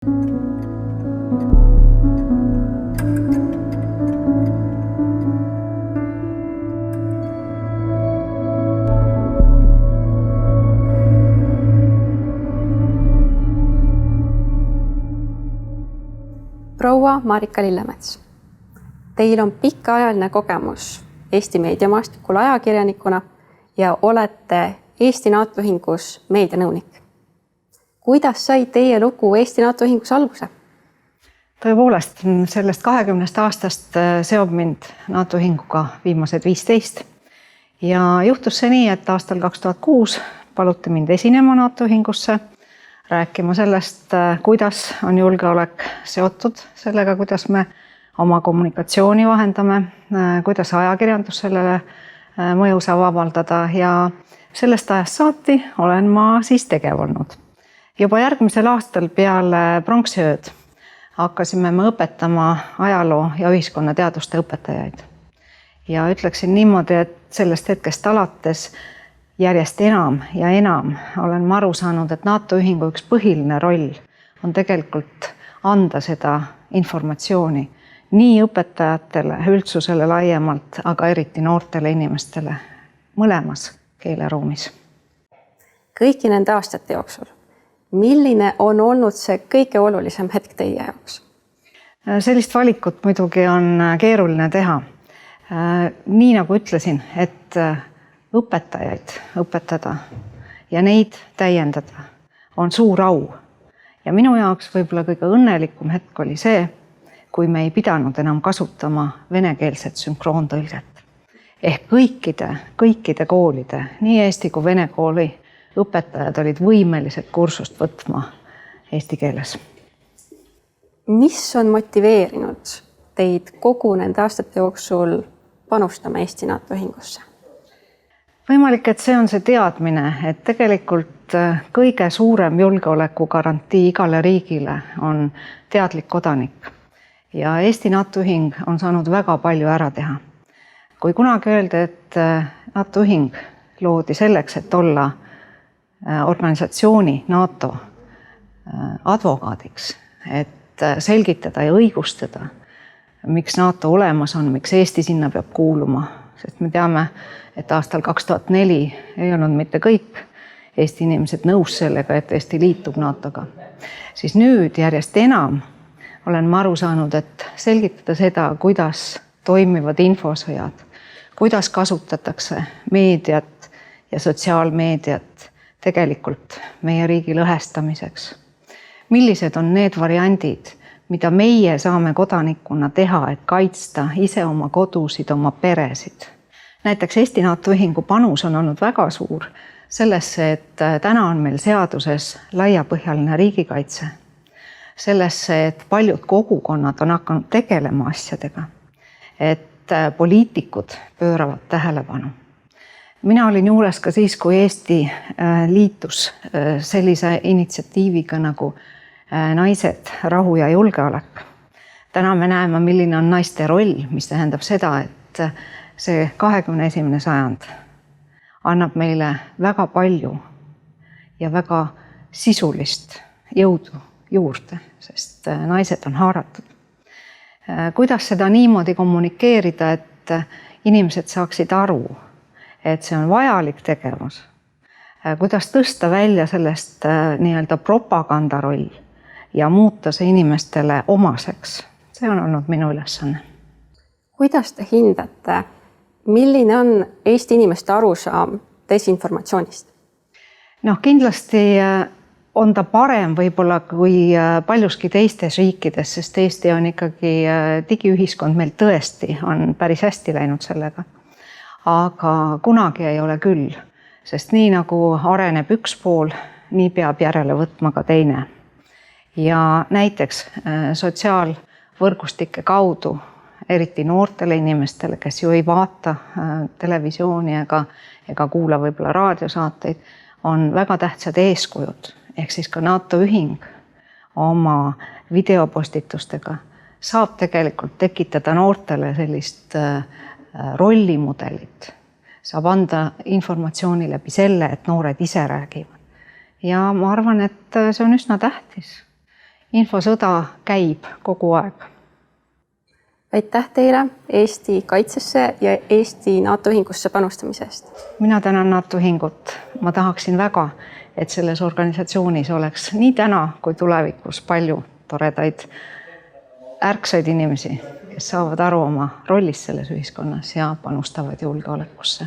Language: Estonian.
Proua Marika Lillemets, teil on pikaajaline kogemus Eesti meediamaastikul ajakirjanikuna ja olete Eesti NATO Ühingus meedianõunik. Kuidas sai teie lugu Eesti NATO Ühingus alguse? Tõepoolest, sellest 20 aastast seob mind NATO Ühinguga viimased 15. Ja juhtus see nii, et aastal 2006 paluti mind esinema NATO Ühingusse, rääkima sellest, kuidas on julgeolek seotud sellega, kuidas me oma kommunikatsiooni vahendame, kuidas ajakirjandus sellele mõju saab avaldada ja sellest ajast saati olen ma siis tegev olnud. Juba järgmisel aastal peale pronksiööd hakkasime me õpetama ajaloo ja ühiskonnateaduste õpetajaid. Ja ütleksin niimoodi, et sellest hetkest alates järjest enam ja enam olen ma aru saanud, et NATO Ühingu üks põhiline roll on tegelikult anda seda informatsiooni nii õpetajatele, üldsusele laiemalt, aga eriti noortele inimestele mõlemas keeleruumis. Kõiki nende aastate jooksul, milline on olnud see kõige olulisem hetk teie jaoks? Sellist valikut muidugi on keeruline teha. Nii nagu ütlesin, et õpetajaid õpetada ja neid täiendada on suur au. Ja minu jaoks võib-olla kõige õnnelikum hetk oli see, kui me ei pidanud enam kasutama venekeelset sünkroontõlget. Ehk kõikide koolide, nii eesti kui vene kooli õpetajad olid võimelised kursust võtma eesti keeles. Mis on motiveerinud teid kogu nende aastate jooksul panustama Eesti NATO Ühingusse? Võimalik, et see on see teadmine, et tegelikult kõige suurem julgeoleku garantii igale riigile on teadlik kodanik. Ja Eesti NATO Ühing on saanud väga palju ära teha. Kui kunagi öelda, et NATO Ühing loodi selleks, et olla organisatsiooni NATO advokaadiks, et selgitada ja õigustada, miks NATO olemas on, miks Eesti sinna peab kuuluma, sest me teame, et aastal 2004 ei olnud mitte kõik Eesti inimesed nõus sellega, et Eesti liitub NATO-ga. Siis nüüd järjest enam olen ma aru saanud, et selgitada seda, kuidas toimivad infosõjad, kuidas kasutatakse meediat ja sotsiaalmeediat tegelikult meie riigi lõhestamiseks. Millised on need variandid, mida meie saame kodanikuna teha, et kaitsta ise oma kodusid, oma peresid. Näiteks Eesti NATO Ühingu panus on olnud väga suur sellesse, et täna on meil seaduses laiapõhjaline riigikaitse. Sellesse, et paljud kogukonnad on hakanud tegelema asjadega, et poliitikud pööravad tähelepanu. Mina olin juures ka siis, kui Eesti liitus sellise initsiatiiviga nagu Naised, rahu ja julgeolek. Täna me näeme, milline on naiste roll, mis tähendab seda, et see 21. sajand annab meile väga palju ja väga sisulist jõudu juurde, sest naised on haaratud. Kuidas seda niimoodi kommunikeerida, et inimesed saaksid aru, et see on vajalik tegevus? Kuidas tõsta välja sellest nii-öelda propaganda roll ja muuta see inimestele omaseks? See on olnud minu ülesanne. Kuidas te hindate, milline on Eesti inimeste arusaam desinformatsioonist? Kindlasti on ta parem võib-olla kui paljuski teistes riikides, sest Eesti on ikkagi digiühiskond, meil tõesti on päris hästi läinud sellega. Aga kunagi ei ole küll, sest nii nagu areneb üks pool, nii peab järele võtma ka teine. Ja näiteks sotsiaalvõrgustike kaudu, eriti noortele inimestele, kes ju ei vaata televisiooni ega kuula võib-olla raadiosaateid, on väga tähtsad eeskujud. Ehk siis ka NATO Ühing oma videopostitustega saab tegelikult tekitada noortele sellist rollimudelit. Saab anda informatsiooni läbi selle, et noored ise räägivad. Ja ma arvan, et see on üsna tähtis. infosõda käib kogu aeg. Aitäh teile Eesti kaitsesse ja Eesti NATO ühingusse panustamise eest. Mina tänan NATO ühingut. Ma tahaksin väga, et selles organisatsioonis oleks nii täna kui tulevikus palju toredaid ärksaid inimesi, kes saavad aru oma rollist selles ühiskonnas ja panustavad julgeolekusse.